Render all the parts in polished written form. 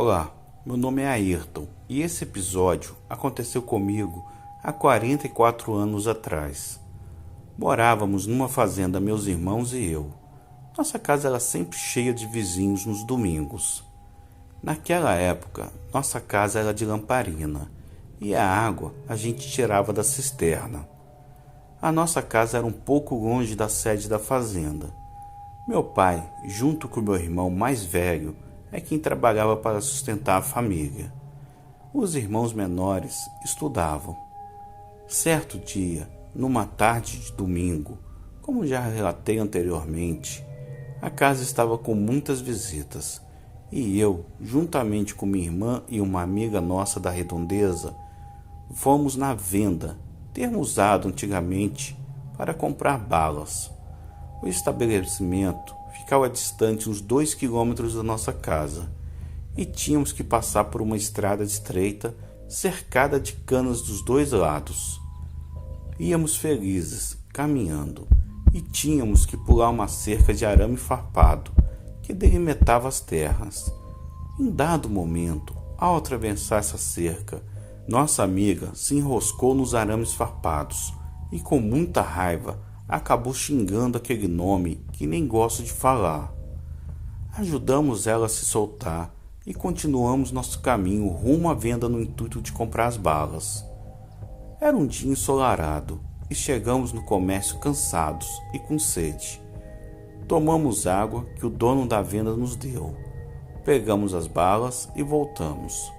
Olá, meu nome é Ayrton e esse episódio aconteceu comigo há 44 anos atrás. Morávamos numa fazenda, meus irmãos e eu. Nossa casa era sempre cheia de vizinhos nos domingos. Naquela época, nossa casa era de lamparina e a água a gente tirava da cisterna. A nossa casa era um pouco longe da sede da fazenda. Meu pai, junto com meu irmão mais velho, é quem trabalhava para sustentar a família. Os irmãos menores estudavam. Certo dia, numa tarde de domingo, como já relatei anteriormente, a casa estava com muitas visitas e eu, juntamente com minha irmã e uma amiga nossa da redondeza, fomos na venda, termo usado antigamente para comprar balas. O estabelecimento ficava distante uns 2 quilômetros da nossa casa e tínhamos que passar por uma estrada estreita cercada de canas dos dois lados. Íamos felizes, caminhando, e tínhamos que pular uma cerca de arame farpado que delimitava as terras. Em dado momento, ao atravessar essa cerca, nossa amiga se enroscou nos arames farpados e, com muita raiva, acabou xingando aquele nome que nem gosto de falar. Ajudamos ela a se soltar e continuamos nosso caminho rumo à venda no intuito de comprar as balas. Era um dia ensolarado e chegamos no comércio cansados e com sede. Tomamos água que o dono da venda nos deu. Pegamos as balas e voltamos.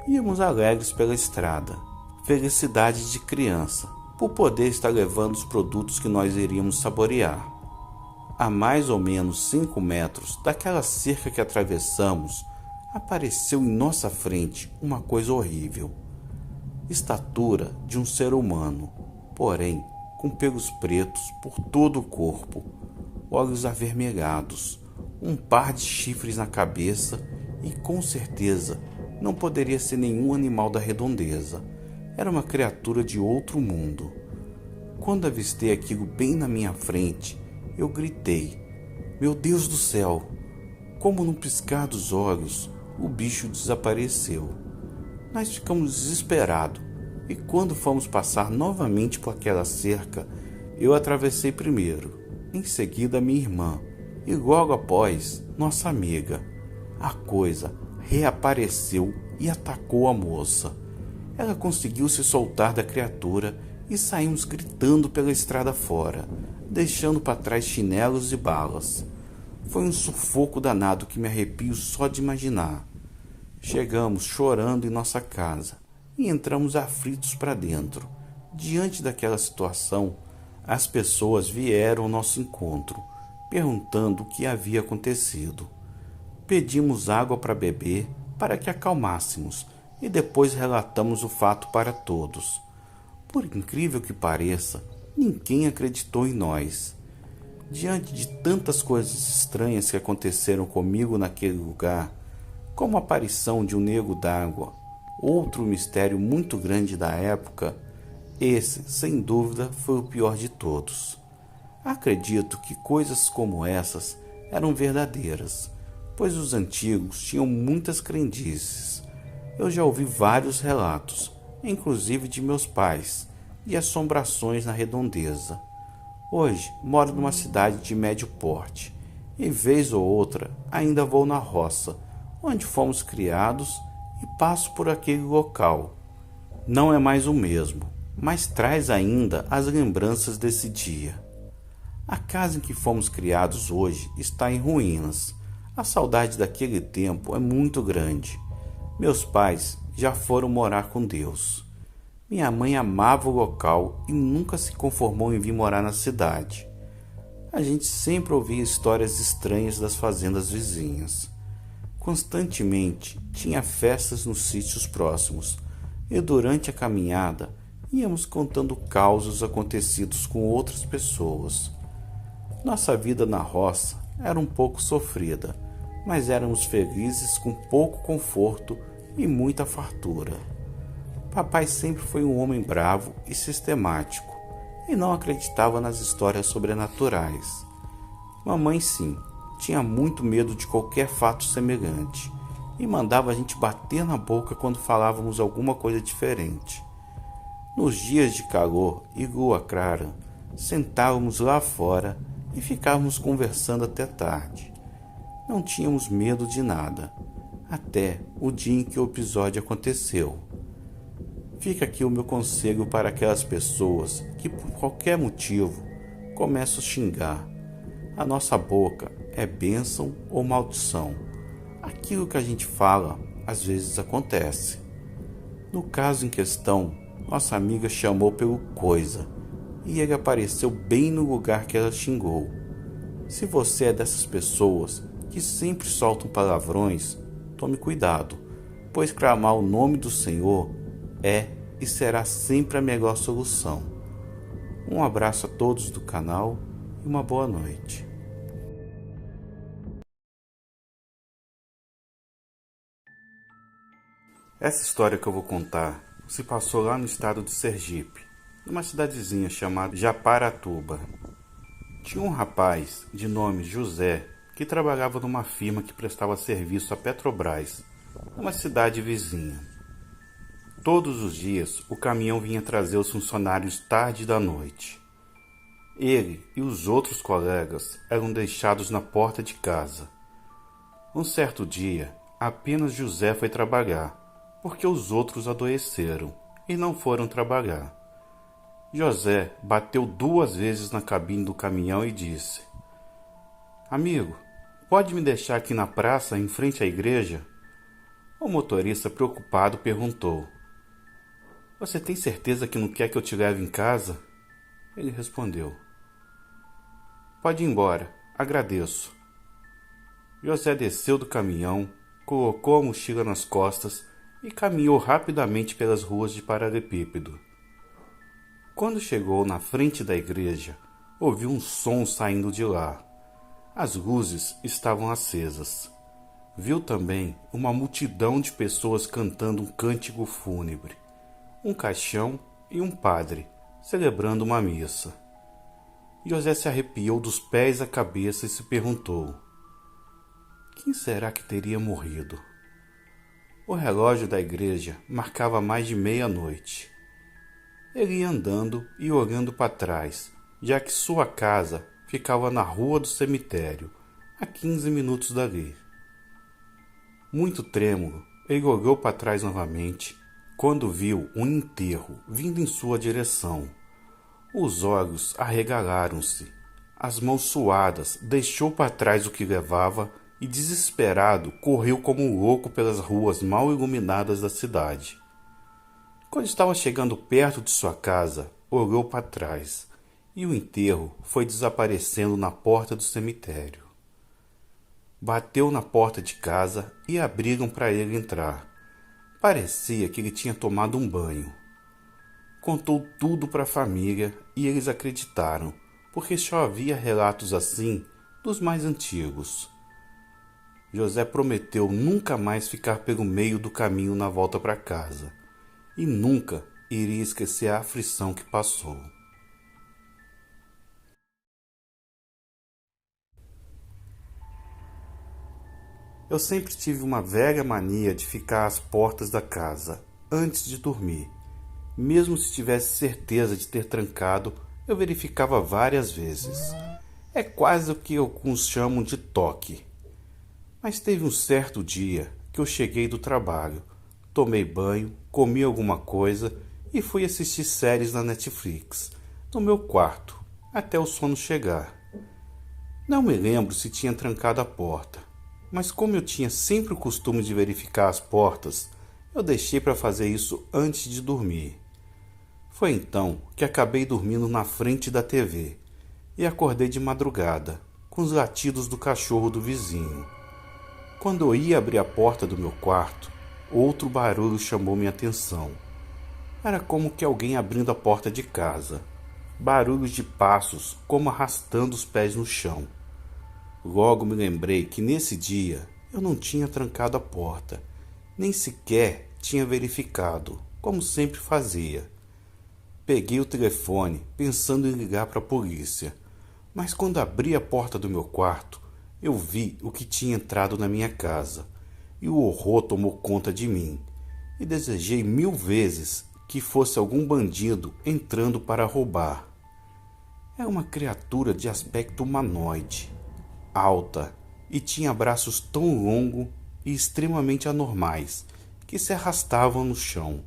Íamos alegres pela estrada, felicidade de criança, por poder estar levando os produtos que nós iríamos saborear. A mais ou menos 5 metros daquela cerca que atravessamos, apareceu em nossa frente uma coisa horrível. Estatura de um ser humano, porém com pelos pretos por todo o corpo, olhos avermelhados, um par de chifres na cabeça e com certeza não poderia ser nenhum animal da redondeza. Era uma criatura de outro mundo. Quando avistei aquilo bem na minha frente, eu gritei: "Meu Deus do céu!" Como num piscar dos olhos, o bicho desapareceu. Nós ficamos desesperados e quando fomos passar novamente por aquela cerca, eu atravessei primeiro, em seguida minha irmã e logo após nossa amiga. A coisa reapareceu e atacou a moça. Ela conseguiu se soltar da criatura e saímos gritando pela estrada fora, deixando para trás chinelos e balas. Foi um sufoco danado que me arrepio só de imaginar. Chegamos chorando em nossa casa e entramos aflitos para dentro. Diante daquela situação, as pessoas vieram ao nosso encontro, perguntando o que havia acontecido. Pedimos água para beber para que acalmássemos e depois relatamos o fato para todos. Por incrível que pareça, ninguém acreditou em nós. Diante de tantas coisas estranhas que aconteceram comigo naquele lugar, como a aparição de um nego d'água, outro mistério muito grande da época, esse, sem dúvida, foi o pior de todos. Acredito que coisas como essas eram verdadeiras, pois os antigos tinham muitas crendices. Eu já ouvi vários relatos, inclusive de meus pais, de assombrações na redondeza. Hoje moro numa cidade de médio porte e vez ou outra ainda vou na roça, onde fomos criados, e passo por aquele local. Não é mais o mesmo, mas traz ainda as lembranças desse dia. A casa em que fomos criados hoje está em ruínas. A saudade daquele tempo é muito grande. Meus pais já foram morar com Deus. Minha mãe amava o local e nunca se conformou em vir morar na cidade. A gente sempre ouvia histórias estranhas das fazendas vizinhas. Constantemente tinha festas nos sítios próximos e durante a caminhada íamos contando causos acontecidos com outras pessoas. Nossa vida na roça era um pouco sofrida, mas éramos felizes com pouco conforto e muita fartura. Papai sempre foi um homem bravo e sistemático e não acreditava nas histórias sobrenaturais. Mamãe sim, tinha muito medo de qualquer fato semelhante e mandava a gente bater na boca quando falávamos alguma coisa diferente. Nos dias de calor e lua clara, sentávamos lá fora e ficávamos conversando até tarde. Não tínhamos medo de nada, até o dia em que o episódio aconteceu. Fica aqui o meu conselho para aquelas pessoas que por qualquer motivo começam a xingar. A nossa boca é bênção ou maldição. Aquilo que a gente fala às vezes acontece. No caso em questão, nossa amiga chamou pelo coisa e ele apareceu bem no lugar que ela xingou. Se você é dessas pessoas que sempre soltam palavrões, tome cuidado, pois clamar o nome do Senhor é e será sempre a melhor solução. Um abraço a todos do canal e uma boa noite. Essa história que eu vou contar se passou lá no estado de Sergipe, numa cidadezinha chamada Japaratuba. Tinha um rapaz de nome José que trabalhava numa firma que prestava serviço à Petrobras, numa cidade vizinha. Todos os dias o caminhão vinha trazer os funcionários tarde da noite. Ele e os outros colegas eram deixados na porta de casa. Um certo dia, apenas José foi trabalhar, porque os outros adoeceram e não foram trabalhar. José bateu 2 vezes na cabine do caminhão e disse: "Amigo, pode me deixar aqui na praça, em frente à igreja?" O motorista, preocupado, perguntou: "Você tem certeza que não quer que eu te leve em casa?" Ele respondeu: "Pode ir embora, agradeço." José desceu do caminhão, colocou a mochila nas costas e caminhou rapidamente pelas ruas de paralelepípedo. Quando chegou na frente da igreja, ouviu um som saindo de lá. As luzes estavam acesas. Viu também uma multidão de pessoas cantando um cântico fúnebre, um caixão e um padre celebrando uma missa. José se arrepiou dos pés à cabeça e se perguntou: quem será que teria morrido? O relógio da igreja marcava mais de meia-noite. Ele ia andando e olhando para trás, já que sua casa ficava na rua do cemitério, a 15 minutos dali. Muito trêmulo, ele olhou para trás novamente, quando viu um enterro vindo em sua direção. Os olhos arregalaram-se, as mãos suadas, deixou para trás o que levava e, desesperado, correu como um louco pelas ruas mal iluminadas da cidade. Quando estava chegando perto de sua casa, olhou para trás e o enterro foi desaparecendo na porta do cemitério. Bateu na porta de casa e abriram para ele entrar. Parecia que ele tinha tomado um banho. Contou tudo para a família e eles acreditaram, porque só havia relatos assim dos mais antigos. José prometeu nunca mais ficar pelo meio do caminho na volta para casa e nunca iria esquecer a aflição que passou. Eu sempre tive uma velha mania de ficar às portas da casa antes de dormir. Mesmo se tivesse certeza de ter trancado, eu verificava várias vezes. É quase o que alguns chamam de toque. Mas teve um certo dia que eu cheguei do trabalho, tomei banho, comi alguma coisa e fui assistir séries na Netflix, no meu quarto, até o sono chegar. Não me lembro se tinha trancado a porta, mas como eu tinha sempre o costume de verificar as portas, eu deixei para fazer isso antes de dormir. Foi então que acabei dormindo na frente da TV e acordei de madrugada, com os latidos do cachorro do vizinho. Quando eu ia abrir a porta do meu quarto, outro barulho chamou minha atenção. Era como que alguém abrindo a porta de casa. Barulhos de passos, como arrastando os pés no chão. Logo me lembrei que nesse dia eu não tinha trancado a porta, nem sequer tinha verificado, como sempre fazia. Peguei o telefone, pensando em ligar para a polícia, mas quando abri a porta do meu quarto, eu vi o que tinha entrado na minha casa. e o horror tomou conta de mim, e desejei 1000 vezes que fosse algum bandido entrando para roubar. Era uma criatura de aspecto humanoide, alta, e tinha braços tão longos e extremamente anormais que se arrastavam no chão.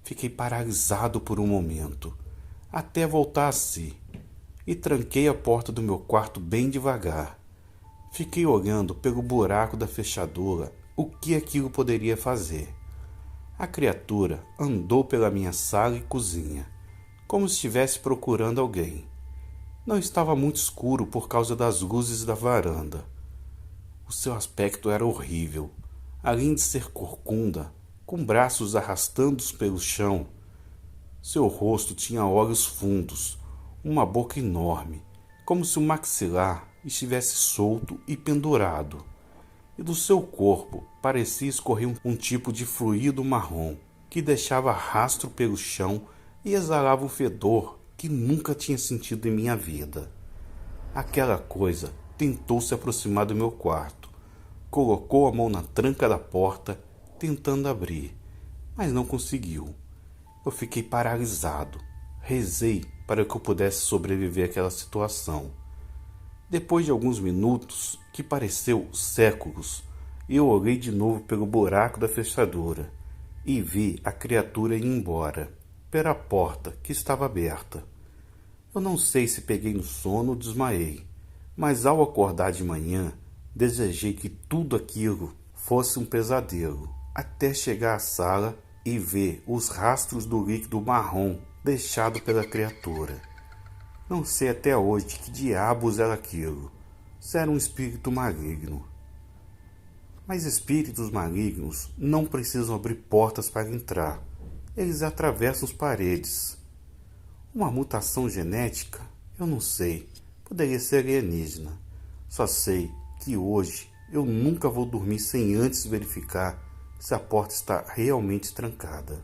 Fiquei paralisado por um momento, até voltar a si, e tranquei a porta do meu quarto bem devagar. Fiquei olhando pelo buraco da fechadura o que aquilo poderia fazer. A criatura andou pela minha sala e cozinha, como se estivesse procurando alguém. Não estava muito escuro por causa das luzes da varanda. O seu aspecto era horrível. Além de ser corcunda, com braços arrastando-os pelo chão, seu rosto tinha olhos fundos, uma boca enorme, como se o maxilar estivesse solto e pendurado, e do seu corpo parecia escorrer um tipo de fluido marrom que deixava rastro pelo chão e exalava um fedor que nunca tinha sentido em minha vida. Aquela coisa tentou se aproximar do meu quarto, colocou a mão na tranca da porta, tentando abrir, mas não conseguiu. Eu fiquei paralisado, rezei para que eu pudesse sobreviver àquela situação. Depois de alguns minutos, que pareceu séculos, eu olhei de novo pelo buraco da fechadura e vi a criatura ir embora, pela porta que estava aberta. Eu não sei se peguei no sono ou desmaiei, mas ao acordar de manhã, desejei que tudo aquilo fosse um pesadelo, até chegar à sala e ver os rastros do líquido marrom deixado pela criatura. Não sei até hoje que diabos era aquilo, se era um espírito maligno. Mas espíritos malignos não precisam abrir portas para entrar, eles atravessam as paredes. Uma mutação genética? Eu não sei, poderia ser alienígena. Só sei que hoje eu nunca vou dormir sem antes verificar se a porta está realmente trancada.